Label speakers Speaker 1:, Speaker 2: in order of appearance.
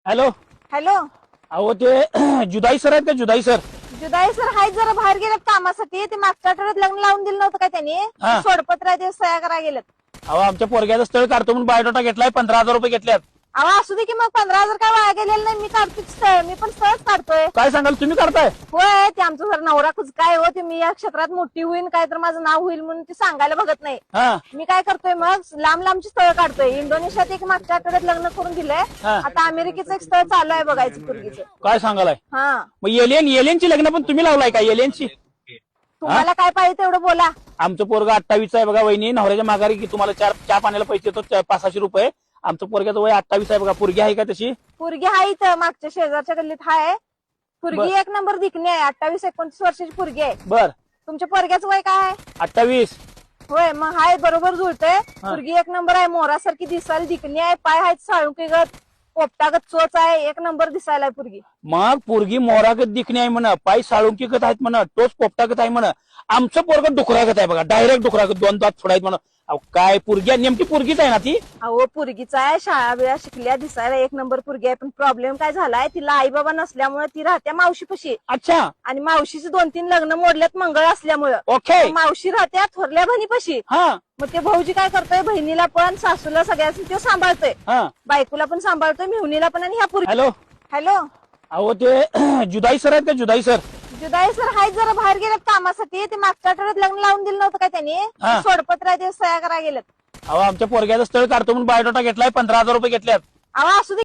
Speaker 1: Hello.
Speaker 2: Hello.
Speaker 1: अहो ते जुदाई सर आहेत का? जुदाई सर.
Speaker 2: जुदाई सर हाय जरा बाहेर गेलेत कामासाठी. ते मागच्या आठवड्यात लग्न लावून दिलं नव्हतं काय त्यांनी?
Speaker 1: हा.
Speaker 2: सोडपत्र आहे ते सह्या करायला गेलेत.
Speaker 1: अहो आमच्या पोरग्याचं स्थळ काढतो म्हणून बायोडाटा घेतलाय, 15,000 रुपये घेतल्यात.
Speaker 2: अहो असू दे की मग 15,000 काय वाया गेलेलं नाही. मी काढतो स्थळ, मी पण स्थळच काढतोय.
Speaker 1: काय सांगाल, तुम्ही काढताय?
Speaker 2: होय, ते आमचं जर नवरा कुच काय हो, ते मी या क्षेत्रात मोठी होईन काय तर माझं नाव होईल म्हणून ते सांगायला बघत नाही.
Speaker 1: हा.
Speaker 2: मी काय करतोय मग लांब लांबची स्थळ काढतोय. इंडोनेशियात एक मागच्या आठवड्यात लग्न करून दिलंय.
Speaker 1: हा.
Speaker 2: आता अमेरिकेचं एक स्थळ चालू आहे बघायचं पोरगीचं.
Speaker 1: काय सांगालाय?
Speaker 2: हा.
Speaker 1: मग एलियनची लग्न पण तुम्ही लावलाय का? एलियनची?
Speaker 2: तुम्हाला काय पाहिजे तेवढं बोला.
Speaker 1: आमचं पोरगा 28 आहे बघा वहिनी. नवऱ्याच्या माघारी की तुम्हाला चहा पाण्याला पैसे येतो 500 रुपये. आमचं पोरग्याचं वय 28 आहे बघा. पोरगी आहे का तशी?
Speaker 2: पोरगी आहे इथं मागच्या शेजारच्या गल्लीत हाय. पोरगी
Speaker 1: बर.
Speaker 2: एक नंबर दिखणी आहे. 28-29 वर्षाची पोरगी आहे.
Speaker 1: बर.
Speaker 2: तुमच्या पोरग्याचं वय काय आहे?
Speaker 1: 28.
Speaker 2: होय, मग हाय बरोबर जुळतंय. पोरगी एक नंबर आहे. मोरासारखी दिसायला दिखणी आहे. पाय आहेत साळुंकीगत, पोपटागत चोच आहे. एक नंबर दिसायला आहे पोरगी.
Speaker 1: मग पोरगी मोरागत दिखणी आहे म्हण, पाय साळुंकीगत आहेत म्हण, टोच पोपटागत आहे म्हण. आमचं पोरगं डुकरागत आहे बघा, डायरेक्ट डुकरागत, 2 दात फोडायत म्हण. अहो काय पोरगी आहे, नेमकी पोरगीच आहे ना ती?
Speaker 2: अहो पोरगीचा आहे, शाळा बिळा शिकल्या, दिसायला एक नंबर पोरगी आहे. पण प्रॉब्लेम काय झालाय, तिला आई बाबा नसल्यामुळे ती राहत्या मावशीपाशी.
Speaker 1: अच्छा.
Speaker 2: आणि मावशीचे 2-3 लग्न मोडल्यात मंगळ असल्यामुळं.
Speaker 1: ओके.
Speaker 2: मावशी राहत्या थोरल्या बहिणीपाशी.
Speaker 1: हा.
Speaker 2: मग ते भाऊजी काय करतोय, बहिणीला पण सासूला सगळ्यांनी तो सांभाळतोय.
Speaker 1: हा.
Speaker 2: बायकोला पण सांभाळतोय, मिहुनीला पण आणि ह्या पोरगी.
Speaker 1: हॅलो.
Speaker 2: हॅलो.
Speaker 1: अहो ते जुदाई सर आहेत का? जुदाई सर.
Speaker 2: जुदाई सर हाय जरा बाहेर गेलेत कामासाठी. ते मागच्या आठवड्यात लग्न लावून दिलं नव्हतं काय त्यांनी?
Speaker 1: हा.
Speaker 2: सोडपत्र आहे ते सह्या करायला गेलेत.
Speaker 1: अहो आमच्या पोरग्याचं स्थळ काढतो म्हणून बायोडाटा घेतलाय, 15,000 रुपये घेतल्यात.
Speaker 2: अहो असू दे.